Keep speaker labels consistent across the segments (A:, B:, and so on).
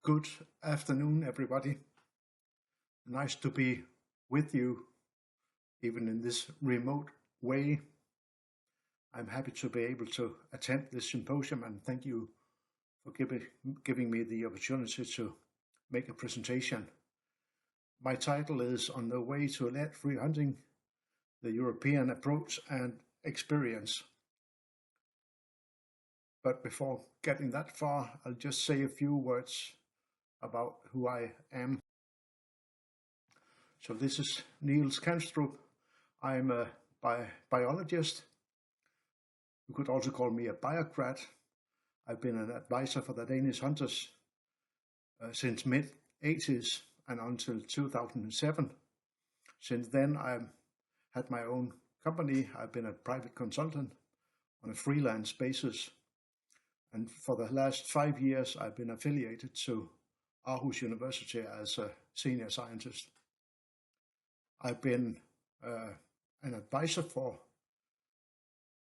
A: Good afternoon, everybody. Nice to be with you, even in this remote way. I'm happy to be able to attend this symposium, and thank you for giving me the opportunity to make a presentation. My title is On the Way to Lead-Free Hunting, the European Approach and Experience. But before getting that far, I'll just say a few words about who I am. So this is Niel Kanstrup. I'm a biologist. You could also call me a biocrat. I've been an advisor for the Danish hunters since mid-80s and until 2007. Since then, I've had my own company. I've been a private consultant on a freelance basis. And for the last 5 years, I've been affiliated to Aarhus University as a senior scientist. I've been an advisor for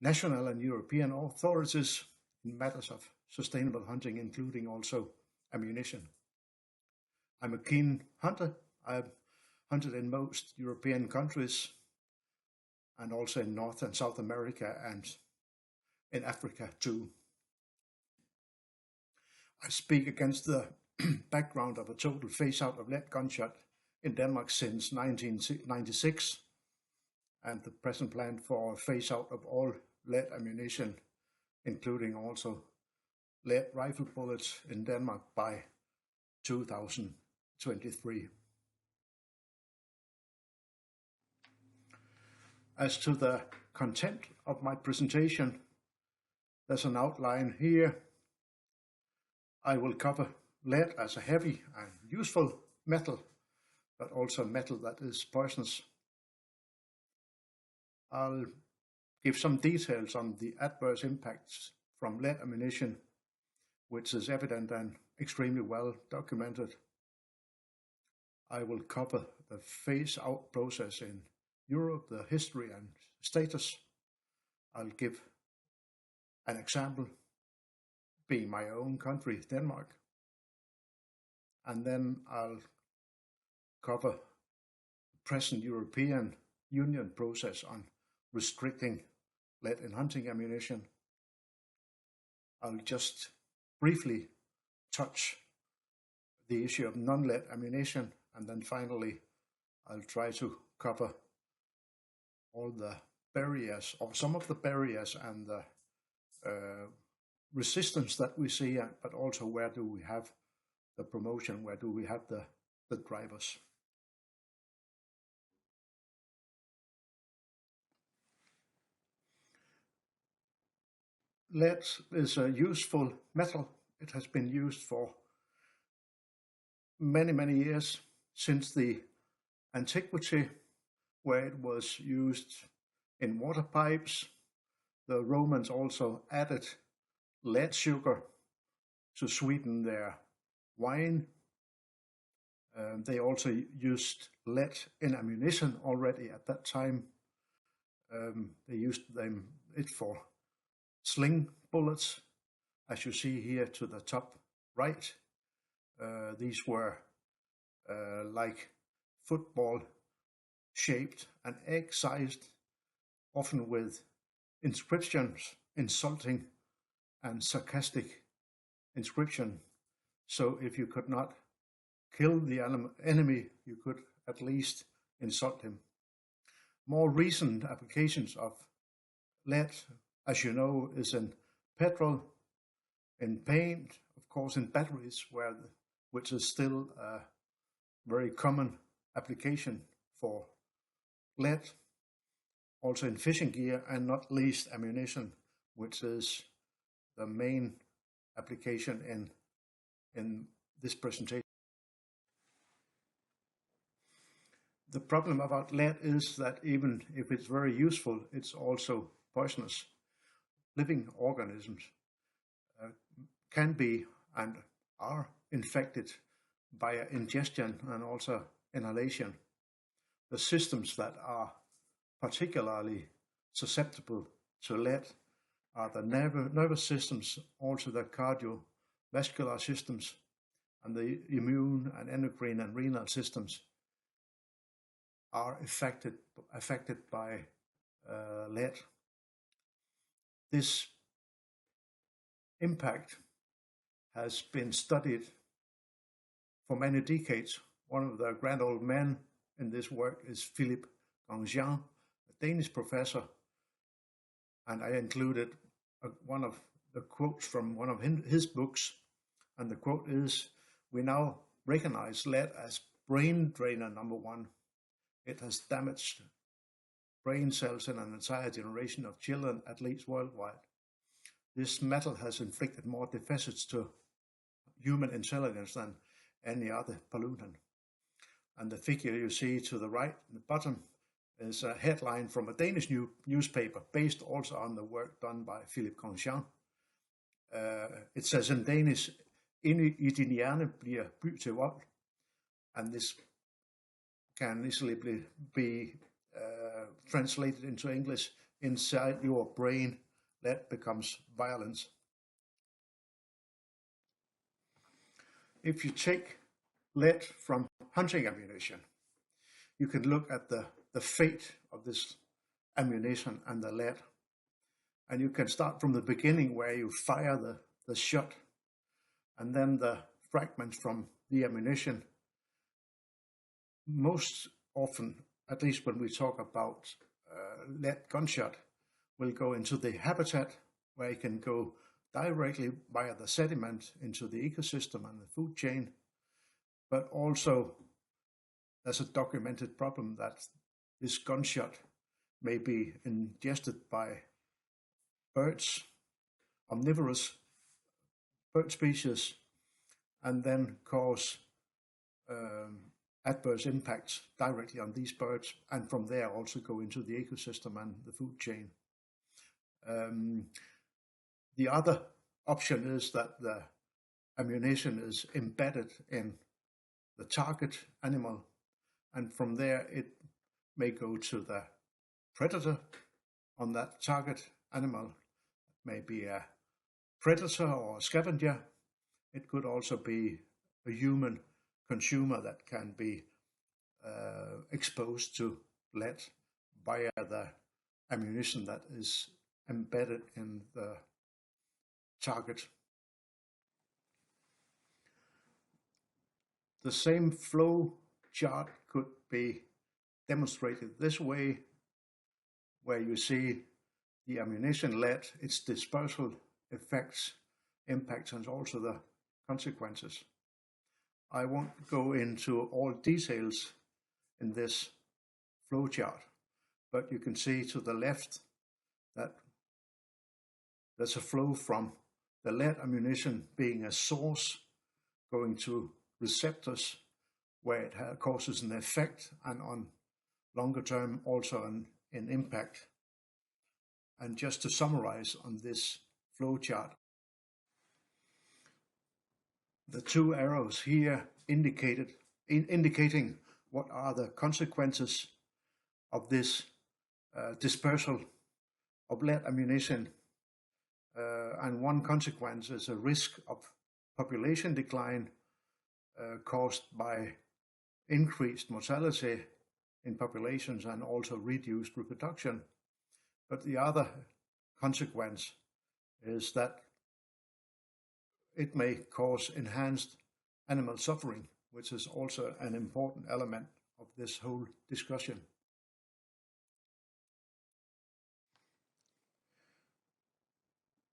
A: national and European authorities in matters of sustainable hunting, including also ammunition. I'm a keen hunter. I've hunted in most European countries and also in North and South America and in Africa too. I speak against the background of a total phase-out of lead gunshot in Denmark since 1996 and the present plan for phase-out of all lead ammunition, including also lead rifle bullets in Denmark by 2023. As to the content of my presentation, there's an outline here. I will cover lead as a heavy and useful metal, but also metal that is poisonous. I'll give some details on the adverse impacts from lead ammunition, which is evident and extremely well documented. I will cover the phase-out process in Europe, the history and status. I'll give an example, being my own country, Denmark. And then I'll cover the present European Union process on restricting lead in hunting ammunition. I'll just briefly touch the issue of non-lead ammunition, and then finally I'll try to cover all the barriers, or some of the barriers and the resistance that we see, but also where do we have the promotion, where do we have the drivers. Lead is a useful metal. It has been used for many, many years, since the antiquity, where it was used in water pipes. The Romans also added lead sugar to sweeten their wine. They also used lead in ammunition already at that time. They used it for sling bullets, as you see here to the top right. These were like football shaped and egg-sized, often with inscriptions, insulting and sarcastic inscription. So if you could not kill the enemy, you could at least insult him. More recent applications of lead, as you know, is in petrol, in paint, of course in batteries, which is still a very common application for lead, also in fishing gear, and not least ammunition, which is the main application in this presentation. The problem about lead is that even if it's very useful, it's also poisonous. Living organisms can be and are infected by ingestion and also inhalation. The systems that are particularly susceptible to lead are the nervous systems, also the cardiovascular systems, and the immune and endocrine and renal systems are affected by lead. This impact has been studied for many decades. One of the grand old men in this work is Philip Grandjean, a Danish professor, and I included one of the quotes from one of his books, and the quote is, "We now recognize lead as brain drainer number one. It has damaged brain cells in an entire generation of children, at least worldwide. This metal has inflicted more deficits to human intelligence than any other pollutant." And the figure you see to the right, the bottom, is a headline from a Danish newspaper based also on the work done by Philip Grandjean. It says in Danish, "Inde i din hjerne bliver by til vold," and this can easily be translated into English, "Inside your brain, lead becomes violence." If you take lead from hunting ammunition, you can look at the fate of this ammunition and the lead. And you can start from the beginning where you fire the shot, and then the fragments from the ammunition. Most often, at least when we talk about lead gunshot, will go into the habitat where it can go directly via the sediment into the ecosystem and the food chain. But also, there's a documented problem that this gunshot may be ingested by birds, omnivorous bird species, and then cause adverse impacts directly on these birds, and from there also go into the ecosystem and the food chain. The other option is that the ammunition is embedded in the target animal, and from there it may go to the predator on that target animal. It may be a predator or a scavenger. It could also be a human consumer that can be exposed to lead via the ammunition that is embedded in the target. The same flow chart could be demonstrated this way, where you see the ammunition lead, its dispersal effects, impacts, and also the consequences. I won't go into all details in this flowchart, but you can see to the left that there's a flow from the lead ammunition being a source going to receptors where it causes an effect, and on longer term also an impact. And just to summarize on this flowchart, the two arrows here indicating what are the consequences of this dispersal of lead ammunition. And one consequence is a risk of population decline caused by increased mortality in populations and also reduced reproduction. But the other consequence is that it may cause enhanced animal suffering, which is also an important element of this whole discussion.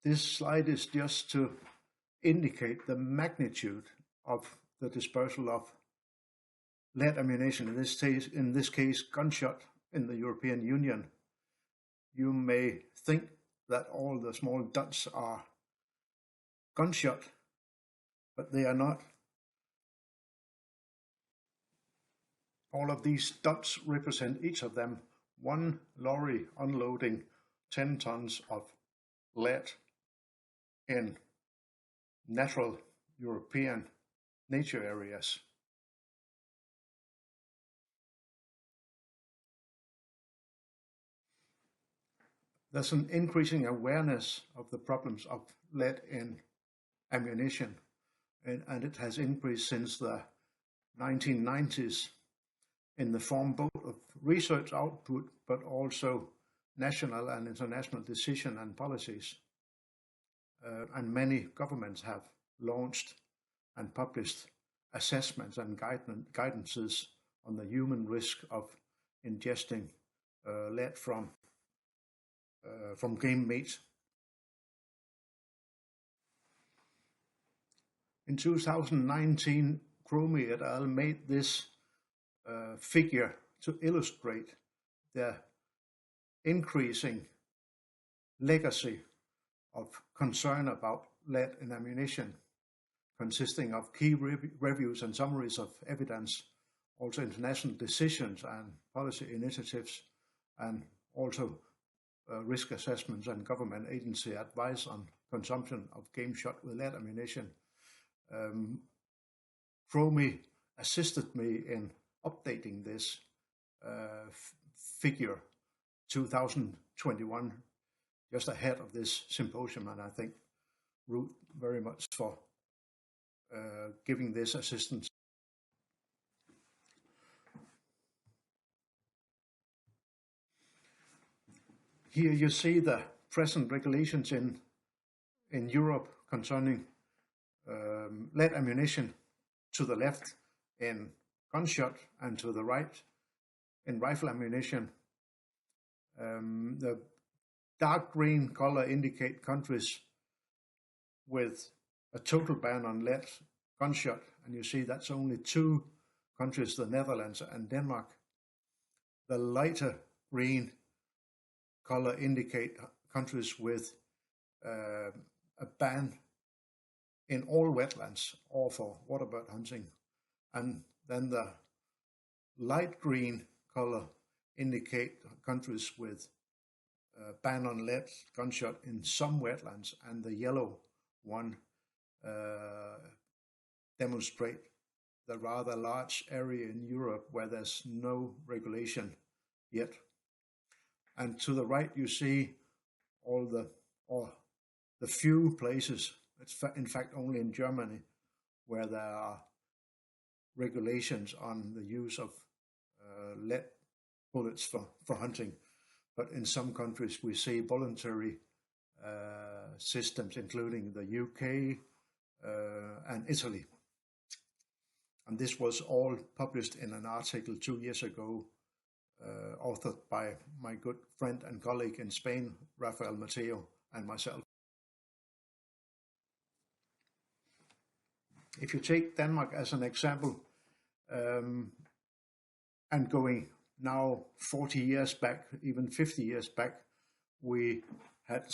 A: This slide is just to indicate the magnitude of the dispersal of lead ammunition, in this case gunshot in the European Union. You may think that all the small dots are gunshot, but they are not. All of these dots represent, each of them, one lorry unloading 10 tons of lead in natural European nature areas. There's an increasing awareness of the problems of lead in ammunition. and it has increased since the 1990s in the form both of research output but also national and international decision and policies. And many governments have launched and published assessments and guidances on the human risk of ingesting lead from game meat. In 2019, Cromie et al. Made this figure to illustrate the increasing legacy of concern about lead in ammunition, consisting of key reviews and summaries of evidence, also international decisions and policy initiatives, and also risk assessments and government agency advice on consumption of game shot with lead ammunition. Cromie assisted me in updating this figure 2021, just ahead of this symposium, and I thank Ruth very much for giving this assistance. Here you see the present regulations in Europe concerning lead ammunition, to the left in gunshot and to the right in rifle ammunition. The dark green color indicate countries with a total ban on lead gunshot, and you see that's only 2 countries, the Netherlands and Denmark. The lighter green color indicate countries with a ban in all wetlands or for waterbird hunting, and then the light green color indicate countries with ban on lead gunshot in some wetlands, and the yellow one demonstrate the rather large area in Europe where there's no regulation yet. And to the right you see all the few places, it's in fact only in Germany, where there are regulations on the use of lead bullets for hunting. But in some countries we see voluntary systems, including the UK and Italy. And this was all published in an article 2 years ago, authored by my good friend and colleague in Spain, Rafael Mateo, and myself. If you take Denmark as an example, and going now 40 years back, even 50 years back, we had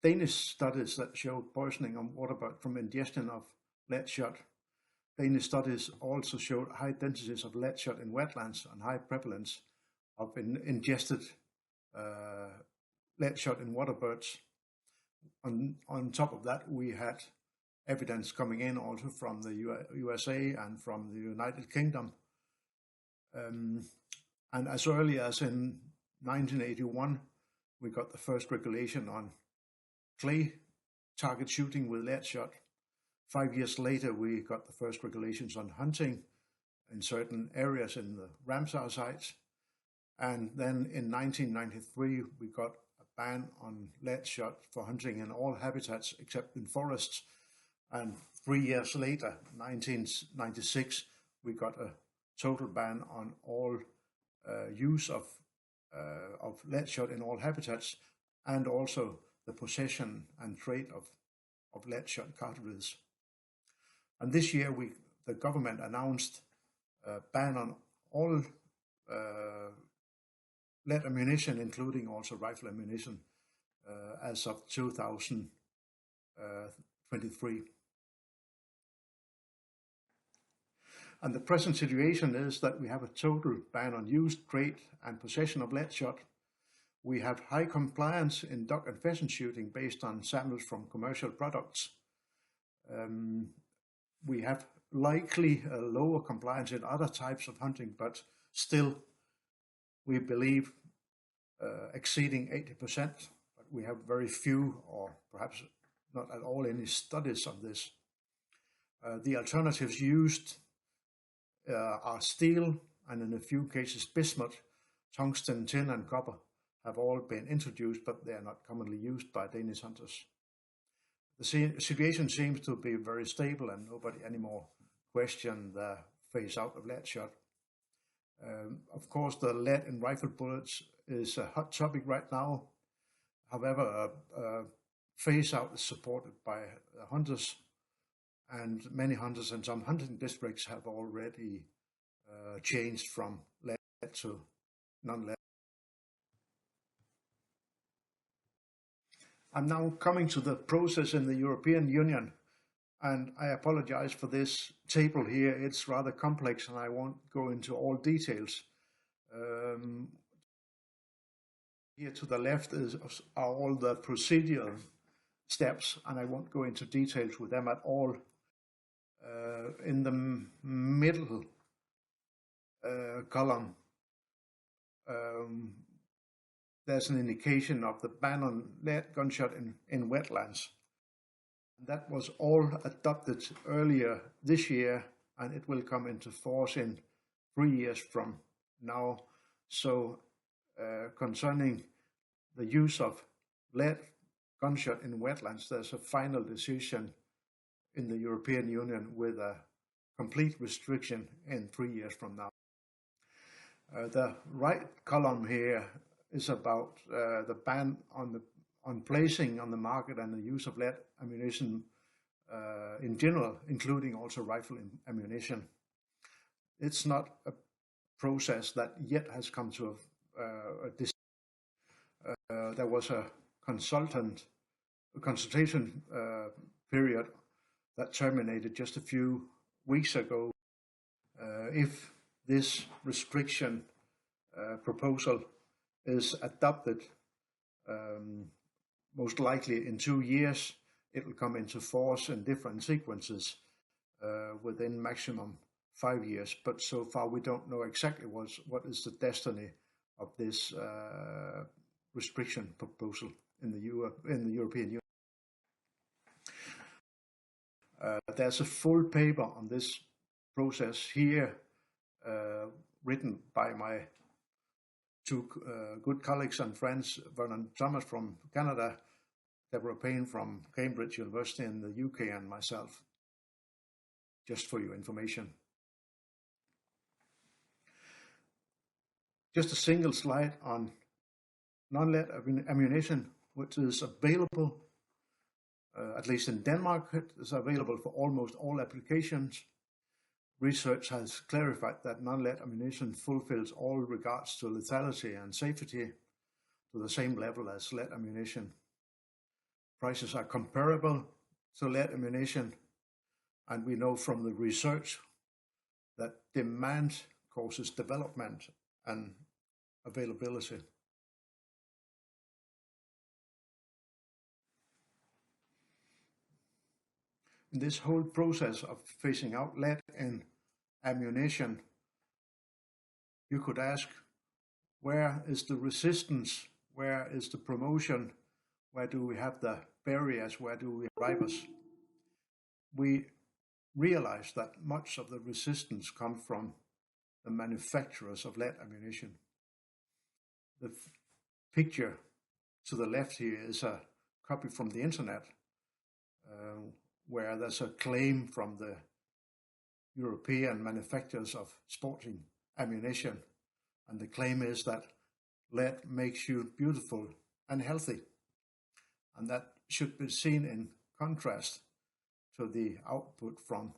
A: Danish studies that showed poisoning of waterbird from ingestion of lead shot. Danish studies also showed high densities of lead shot in wetlands and high prevalence of ingested lead shot in waterbirds. On top of that, we had evidence coming in also from the USA and from the United Kingdom. And as early as in 1981, we got the first regulation on clay target shooting with lead shot. 5 years later, we got the first regulations on hunting in certain areas in the Ramsar sites. And then in 1993, we got a ban on lead shot for hunting in all habitats except in forests. And 3 years later, 1996, we got a total ban on all use of lead shot in all habitats, and also the possession and trade of lead shot cartridges. And this year, the government announced a ban on all lead ammunition, including also rifle ammunition, as of 2023. And the present situation is that we have a total ban on use, trade, and possession of lead shot. We have high compliance in duck and pheasant shooting based on samples from commercial products. We have likely a lower compliance in other types of hunting, but still we believe exceeding 80%. But we have very few, or perhaps not at all, any studies of this. The alternatives used are steel, and in a few cases bismuth, tungsten, tin, and copper have all been introduced, but they are not commonly used by Danish hunters. The situation seems to be very stable, and nobody anymore question the phase out of lead shot. Of course, the lead in rifle bullets is a hot topic right now. However, phase out is supported by hunters, and many hunters in some hunting districts have already changed from lead to non-lead. I'm now coming to the process in the European Union, and I apologize for this table here. It's rather complex and I won't go into all details. Here to the left are all the procedural steps, and I won't go into details with them at all. In the middle column, there's an indication of the ban on lead gunshot in wetlands. That was all adopted earlier this year, and it will come into force in 3 years from now. So concerning the use of lead gunshot in wetlands, there's a final decision in the European Union with a complete restriction in 3 years from now. The right column here is about the ban on placing on the market and the use of lead ammunition in general, including also rifle ammunition. It's not a process that yet has come to a decision. There was a consultation period that terminated just a few weeks ago. If this restriction proposal is adopted, most likely in 2 years, it will come into force in different sequences within maximum 5 years. But so far, we don't know exactly what is the destiny of this restriction proposal in the European Union. There's a full paper on this process here, written by my two good colleagues and friends, Vernon Thomas from Canada, Deborah Payne from Cambridge University in the UK, and myself, just for your information. Just a single slide on non-lead ammunition, which is available, at least in Denmark, it is available for almost all applications. Research has clarified that non-lead ammunition fulfills all regards to lethality and safety to the same level as lead ammunition. Prices are comparable to lead ammunition, and we know from the research that demand causes development and availability. In this whole process of phasing out lead in ammunition, you could ask, where is the resistance? Where is the promotion? Where do we have the barriers? Where do we have drivers? We realize that much of the resistance comes from the manufacturers of lead ammunition. The picture to the left here is a copy from the internet, where there's a claim from the European manufacturers of sporting ammunition. And the claim is that lead makes you beautiful and healthy. And that should be seen in contrast to the output from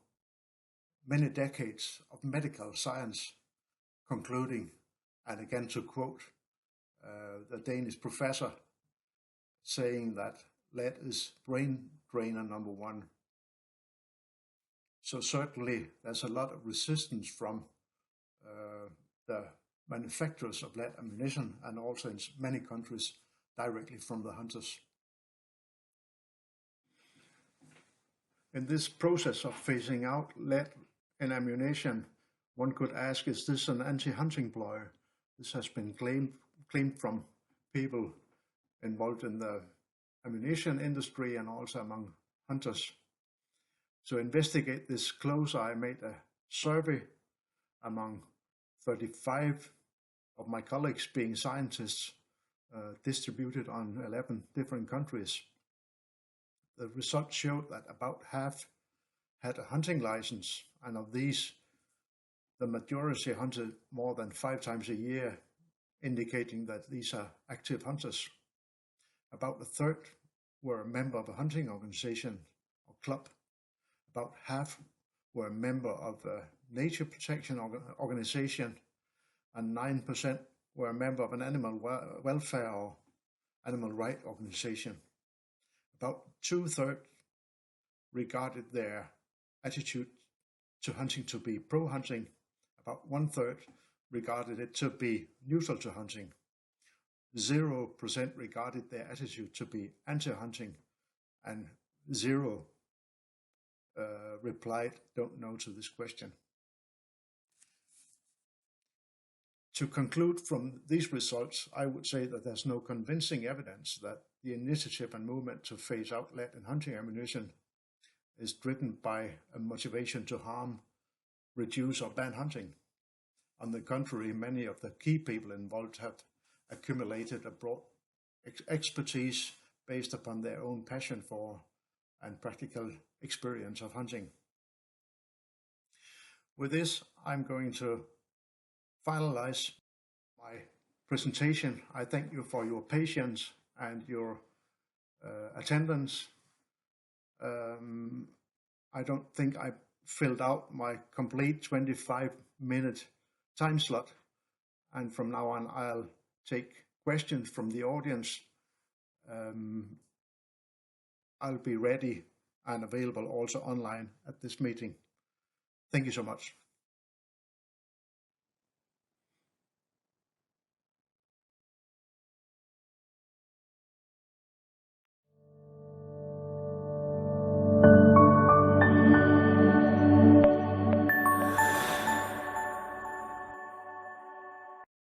A: many decades of medical science concluding, and again to quote the Danish professor, saying that lead is brain drainer number one. So certainly there's a lot of resistance from the manufacturers of lead ammunition, and also in many countries directly from the hunters. In this process of phasing out lead in ammunition, one could ask, is this an anti-hunting ploy? This has been claimed from people involved in the ammunition industry and also among hunters. To investigate this closer, I made a survey among 35 of my colleagues, being scientists, distributed on 11 different countries. The results showed that about half had a hunting license, and of these, the majority hunted more than 5 times a year, indicating that these are active hunters. About a third were a member of a hunting organization or club. About half were a member of a nature protection organization, and 9% were a member of an animal welfare or animal rights organization. About 2/3 regarded their attitude to hunting to be pro-hunting. About 1/3 regarded it to be neutral to hunting. 0% regarded their attitude to be anti-hunting, and 0 replied, "Don't know" to this question. To conclude from these results, I would say that there's no convincing evidence that the initiative and movement to phase out lead in hunting ammunition is driven by a motivation to harm, reduce, or ban hunting. On the contrary, many of the key people involved have accumulated a broad expertise based upon their own passion for and practical experience of hunting. With this, I'm going to finalize my presentation. I thank you for your patience and your attendance. I don't think I filled out my complete 25-minute time slot, and from now on I'll take questions from the audience. I'll be ready and available also online at this meeting. Thank you so much.